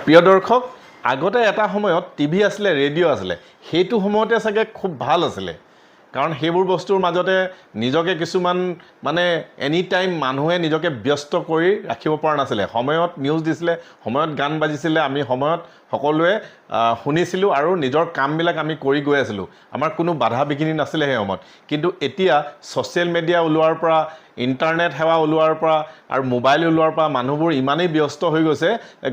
প্ৰিয় দৰ্শক আগতে এটা সময়ত টিভি আছিলে ৰেডিঅ' আছিলে সেইটো সময়তে চাগে খুব ভাল আছিলে কাৰণ সেইবোৰ বস্তুৰ মাজতে নিজকে কিছুমান মানে এনি টাইম মানুহে নিজকে ব্যস্ত কৰি ৰাখিব পৰা নাছিলে সময়ত নিউজ দিছিলে সময়ত গান বাজিছিলে আমি সময়ত সকলোৱে শুনিছিলোঁ আৰু নিজৰ কামবিলাক আমি কৰি গৈ আছিলোঁ আমাৰ কোনো বাধা বিঘিনি নাছিলে সেই সময়ত কিন্তু এতিয়া ছ'চিয়েল মিডিয়া ওলোৱাৰ পৰা ইণ্টাৰনেট সেৱা ওলোৱাৰ পৰা আৰু মোবাইল ওলোৱাৰ পৰা মানুহবোৰ ইমানেই ব্যস্ত হৈ গৈছে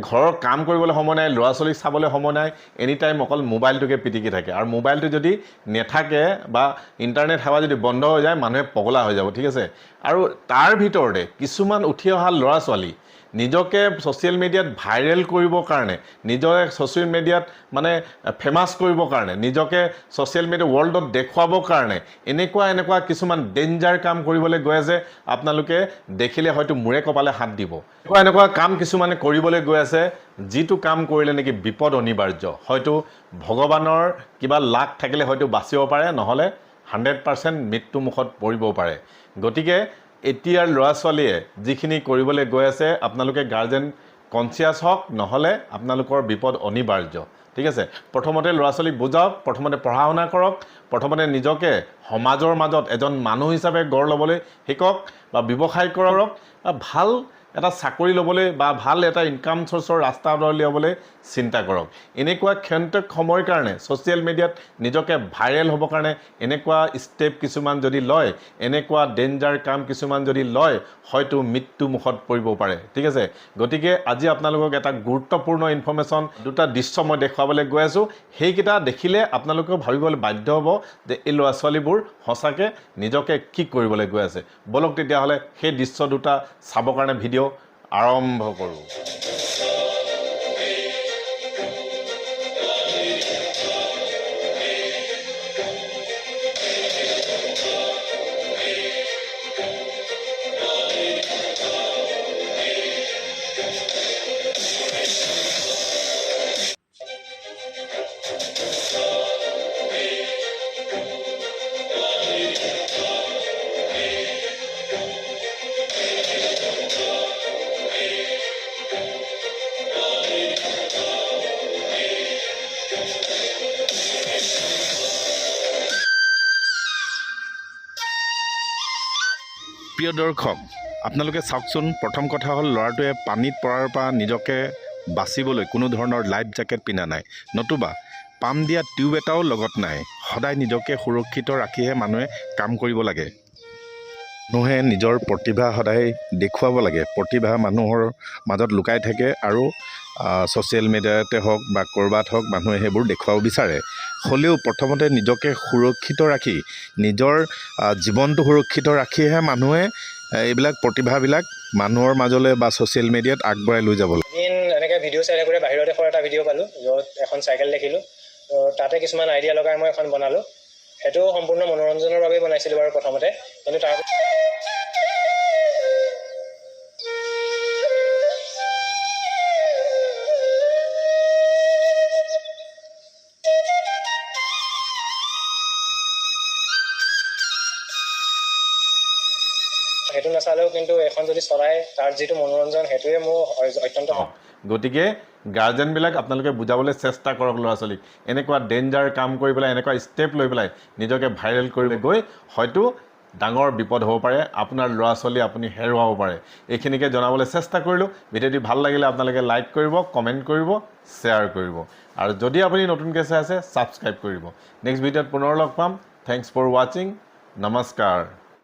ঘৰৰ কাম কৰিবলৈ সময় নাই ল'ৰা ছোৱালীক চাবলৈ সময় নাই এনি টাইম অকল মোবাইলটোকে পিটিকি থাকে আৰু মোবাইলটো যদি নেথাকে বা ইণ্টাৰনেট সেৱা যদি বন্ধ হৈ যায় মানুহে পগলা হৈ যাব ঠিক আছে আৰু তাৰ ভিতৰতে কিছুমান উঠি অহা ল'ৰা ছোৱালী নিজকে ছ'চিয়েল মিডিয়াত ভাইৰেল কৰিবৰ কাৰণে নিজকে ছ'চিয়েল মিডিয়াত মানে ফেমাছ কৰিবৰ কাৰণে নিজকে ছ'চিয়েল মিডিয়া ৱৰ্ল্ডত দেখুৱাবৰ কাৰণে এনেকুৱা কিছুমান ডেঞ্জাৰ কাম কৰিবলৈ গৈ আছে আপোনালোকে দেখিলে হয়তো মূৰে কপালে হাত দিব এনেকুৱা কাম কিছুমানে কৰিবলৈ গৈ আছে যিটো কাম কৰিলে নেকি বিপদ অনিবাৰ্য হয়তো ভগৱানৰ কিবা লাক থাকিলে হয়তো বাচিব পাৰে নহ'লে 100% মৃত্যু মুখত পৰিব পাৰে গতিকে এতিয়াৰ ল'ৰা ছোৱালীয়ে যিখিনি কৰিবলৈ গৈ আছে আপোনালোকে গাৰ্জেন কনচিয়াছ হওক নহ'লে আপোনালোকৰ বিপদ অনিবাৰ্য ঠিক আছে প্ৰথমতে ল'ৰা ছোৱালীক বুজাওক প্ৰথমতে পঢ়া শুনা কৰক প্ৰথমতে নিজকে সমাজৰ মাজত এজন মানুহ হিচাপে গঢ় ল'বলৈ শিকক বা ব্যৱসায় কৰক ভাল এটা চাকৰি ল'বলৈ বা ভাল এটা ইনকাম চ'ৰ্চৰ ৰাস্তা উলিয়াবলৈ চিন্তা কৰক এনেকুৱা ক্ষন্তেক সময়ৰ কাৰণে ছ'চিয়েল মিডিয়াত নিজকে ভাইৰেল হ'বৰ কাৰণে এনেকুৱা ষ্টেপ কিছুমান যদি লয় এনেকুৱা ডেঞ্জাৰ কাম কিছুমান যদি লয় হয়তো মৃত্যু মুখত পৰিব পাৰে ঠিক আছে গতিকে আজি আপোনালোকক এটা গুৰুত্বপূৰ্ণ ইনফৰমেশ্যন দুটা দৃশ্য মই দেখুৱাবলৈ গৈ আছোঁ সেইকেইটা দেখিলে আপোনালোকেও ভাবিবলৈ বাধ্য হ'ব যে এই ল'ৰা ছোৱালীবোৰ সঁচাকৈ নিজকে কি কৰিবলৈ গৈ আছে বলক তেতিয়াহ'লে সেই দৃশ্য দুটা চাবৰ কাৰণে ভিডিঅ' আৰম্ভ কৰোঁ প্ৰিয় দৰ্শক আপোনালোকে চাওকচোন প্ৰথম কথা হ'ল ল'ৰাটোৱে পানীত পৰাৰ পৰা নিজকে বাচিবলৈ কোনো ধৰণৰ লাইফ জেকেট পিন্ধা নাই নতুবা পাম দিয়া টিউব এটাও লগত নাই সদায় নিজকে সুৰক্ষিত ৰাখিহে মানুহে কাম কৰিব লাগে মানুহে নিজৰ প্ৰতিভা সদায় দেখুৱাব লাগে প্ৰতিভা মানুহৰ মাজত লুকাই থাকে আৰু ছ'চিয়েল মিডিয়াতে হওক বা ক'ৰবাত হওক মানুহে সেইবোৰ দেখুৱাব বিচাৰে হ'লেও প্ৰথমতে নিজকে সুৰক্ষিত ৰাখি নিজৰ জীৱনটো সুৰক্ষিত ৰাখিহে মানুহে এইবিলাক প্ৰতিভাবিলাক মানুহৰ মাজলৈ বা ছ'চিয়েল মিডিয়াত আগবঢ়াই লৈ যাব লাগে এনেকৈ ভিডিঅ' চাই থাকোঁতে বাহিৰৰ দেশৰ এটা ভিডিঅ' পালোঁ য'ত এখন চাইকেল দেখিলোঁ তো তাতে কিছুমান আইডিয়া লগাই মই এখন বনালোঁ সেইটো সম্পূৰ্ণ মনোৰঞ্জনৰ বাবেই বনাইছিলোঁ বাৰু প্ৰথমতে কিন্তু তাৰ সেইটো নাচালেও কিন্তু এখন যদি চলাই তাৰ যিটো মনোৰঞ্জন সেইটোৱে মোৰ অত্যন্ত গতিকে গাৰ্জেনবিলাক আপোনালোকে বুজাবলৈ চেষ্টা কৰক ল'ৰা ছোৱালীক এনেকুৱা ডেঞ্জাৰ কাম কৰি পেলাই এনেকুৱা ষ্টেপ লৈ পেলাই নিজকে ভাইৰেল কৰিবলৈ গৈ হয়তো ডাঙৰ বিপদ হ'ব পাৰে আপোনাৰ ল'ৰা ছোৱালী আপুনি হেৰুৱাব পাৰে এইখিনিকে জনাবলৈ চেষ্টা কৰিলোঁ ভিডিঅ'টি ভাল লাগিলে আপোনালোকে লাইক কৰিব কমেণ্ট কৰিব শ্বেয়াৰ কৰিব আৰু যদি আপুনি নতুনকৈ চাই আছে ছাবস্ক্ৰাইব কৰিব নেক্সট ভিডিঅ'ত পুনৰ লগ পাম থেংকছ ফৰ ৱাচিং নমস্কাৰ